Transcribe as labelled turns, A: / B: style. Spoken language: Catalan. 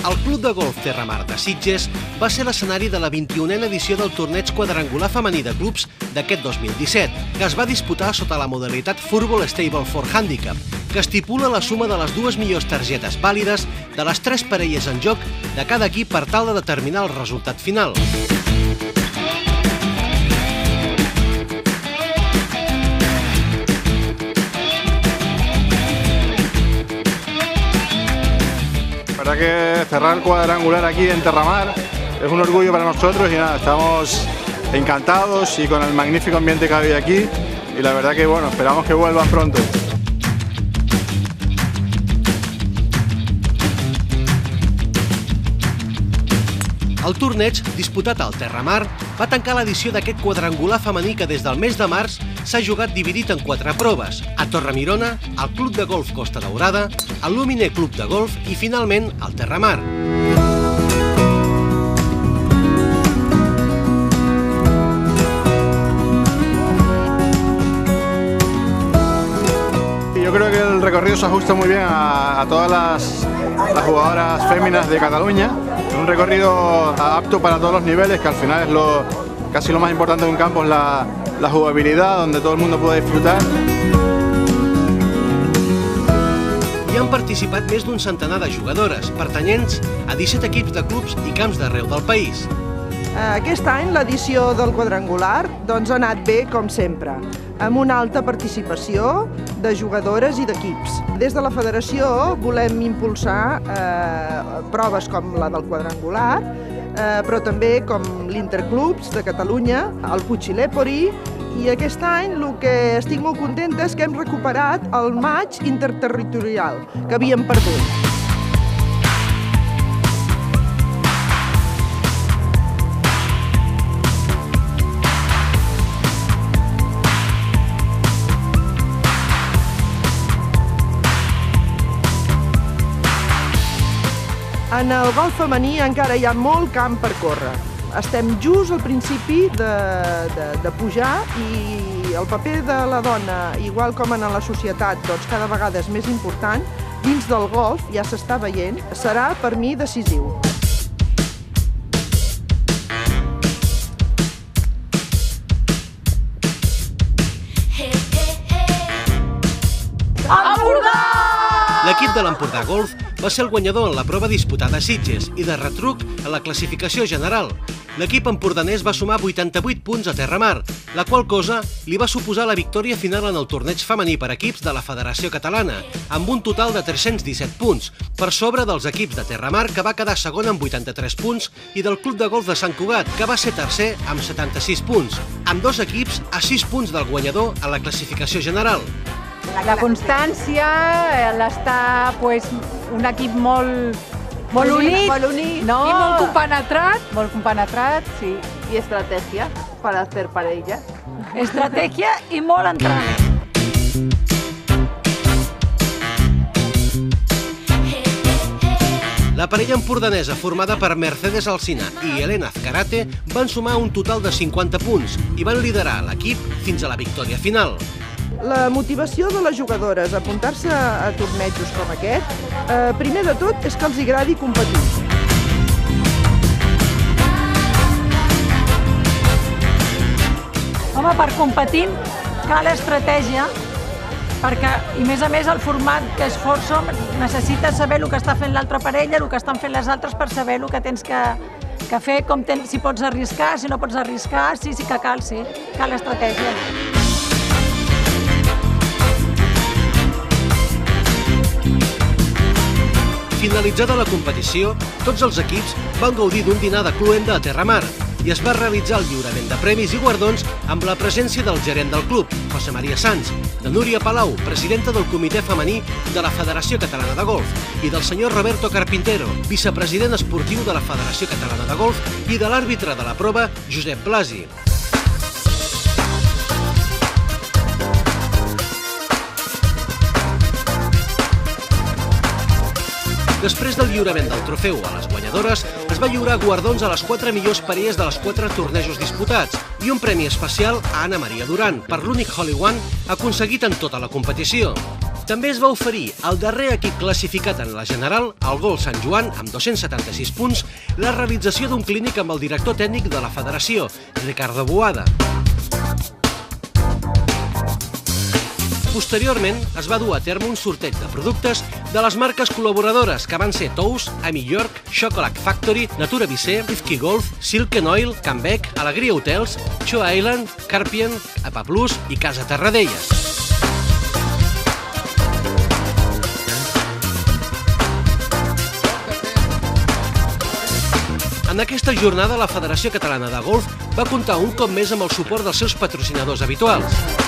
A: El Club de Golf Terramar de Sitges va ser l'escenari de la 21a edició del torneig quadrangular femení de clubs d'aquest 2017, que es va disputar sota la modalitat Furball Stable for Handicap, que estipula la suma de les dues millors targetes vàlides de les 3 parelles en joc de cada equip per tal de determinar el resultat final.
B: La verdad que cerrar el cuadrangular aquí en Terramar es un orgullo para nosotros y nada, estamos encantados y con el magnífico ambiente que había aquí y la verdad que bueno, esperamos que vuelvan pronto.
A: El torneig, disputat al Terramar, va tancar l'edició d'aquest quadrangular femení que des del mes de març s'ha jugat dividit en 4 proves, a Torremirona, al Club de Golf Costa Daurada, al Lumine Club de Golf i finalment al Terramar.
B: Yo creo que el recorrido se ajusta muy bien a todas las jugadoras féminas de Cataluña. Un recorrido apto para todos los niveles, que al final es casi lo más importante de un campo, es la jugabilidad, donde todo el mundo puede disfrutar.
A: Hi han participat més d'un centenar de jugadores, pertanyents a 17 equips de clubs i camps d'arreu del país.
C: Aquest any l'edició del quadrangular ha anat bé com sempre, amb una alta participació de jugadores i d'equips. Des de la federació volem impulsar proves com la del quadrangular, però també com l'Interclubs de Catalunya, el Puig i l'Épori, i aquest any el que estic molt contenta és que hem recuperat el matx interterritorial que havíem perdut. En el golf femení encara hi ha molt camp per córrer. Estem just al principi de pujar i el paper de la dona, igual com en la societat, cada vegada és més important, dins del golf, ja s'està veient, serà per mi decisiu.
A: L'equip de l'Empordà Golf va ser el guanyador en la prova disputada a Sitges i de retruc en la classificació general. L'equip empordanès va sumar 88 punts a Terramar, la qual cosa li va suposar la victòria final en el torneig femení per equips de la Federació Catalana, amb un total de 317 punts, per sobre dels equips de Terramar, que va quedar segon amb 83 punts, i del Club de Golf de Sant Cugat, que va ser tercer amb 76 punts, amb 2 equips a 6 punts del guanyador a la classificació general.
D: La constància, l'estar un equip molt unit,
E: y muy compenetrat.
D: Molt compenetrat, sí.
E: Y estrategia para hacer parellas.
D: Estratègia i molt entrenament.
A: La parella empordanesa formada per Mercedes Alsina i Elena Azcarate van sumar un total de 50 punts i van liderar l'equip fins a la victòria final.
C: La motivació de les jugadores a apuntar-se a tornejos com aquest, primer de tot, és que els agradi competir.
D: Home, per competint cal estratègia, perquè, i més a més, el format que és Foursome necessita saber el que està fent l'altra parella, el que estan fent les altres per saber el que tens que fer, si pots arriscar, si no pots arriscar, sí que cal estratègia.
A: Finalitzada la competició, tots els equips van gaudir d'un dinar de cluenda a Terramar i es va realitzar el lliurament de premis i guardons amb la presència del gerent del club, José María Sanz, de Núria Palau, presidenta del comitè femení de la Federació Catalana de Golf, i del senyor Roberto Carpintero, vicepresident esportiu de la Federació Catalana de Golf, i de l'àrbitre de la prova, Josep Blasi. Després del lliurament del trofeu a les guanyadores, es va lliurar guardons a les 4 millors parelles de les 4 tornejos disputats i un premi especial a Anna Maria Duran per l'únic Hole in One aconseguit en tota la competició. També es va oferir al darrer equip classificat en la general, el Golf Sant Joan, amb 276 punts, la realització d'un clínic amb el director tècnic de la federació, Ricardo Boada. Posteriorment, es va dur a terme un sorteig de productes de les marques col·laboradores que van ser Tous, Amy York, Chocolate Factory, Natura Visser, Rifki Golf, Silken Oil, Canbec, Alegria Hotels, Cho Island, Carpien, Apa Plus i Casa Terradellas. En aquesta jornada, la Federació Catalana de Golf va comptar un cop més amb el suport dels seus patrocinadors habituals.